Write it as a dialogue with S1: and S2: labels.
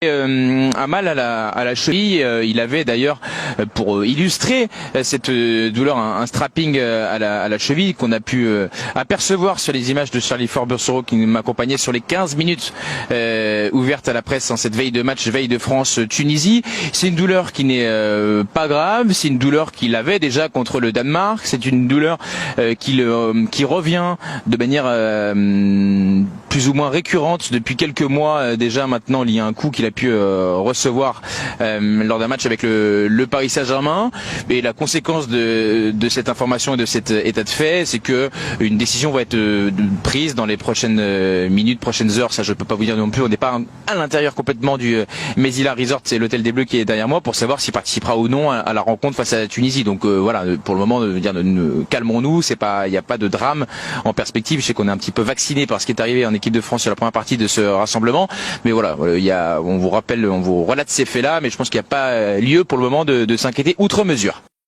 S1: a mal à la cheville. Il avait d'ailleurs, pour illustrer cette douleur, un strapping à la cheville qu'on a pu apercevoir sur les images de Charlie Forbesoro qui m'accompagnait sur les 15 minutes ouvertes à la presse en cette veille de match, veille de France-Tunisie. C'est une douleur qui n'est pas grave, c'est une douleur qu'il avait déjà contre le Danemark, c'est une douleur qui revient de manière plus ou moins récurrente depuis quelques mois déjà maintenant, lié à un coup qu'il a pu recevoir lors d'un match avec le Paris Saint-Germain. Et la conséquence de cette information et de cet état de fait, c'est que une décision va être prise dans les prochaines minutes, prochaines heures. Ça, je peux pas vous dire non plus. On n'est pas à l'intérieur complètement du Mesilla Resort, c'est l'hôtel des Bleus qui est derrière moi, pour savoir s'il participera ou non à la rencontre face à la Tunisie. Donc voilà, pour le moment, calmons-nous. C'est pas, il n'y a pas de drame en perspective. Je sais qu'on est un petit peu vacciné par ce qui est arrivé en équipe de France sur la première partie de ce rassemblement, mais voilà, on vous relate ces faits-là, mais je pense qu'il n'y a pas lieu pour le moment de s'inquiéter outre mesure.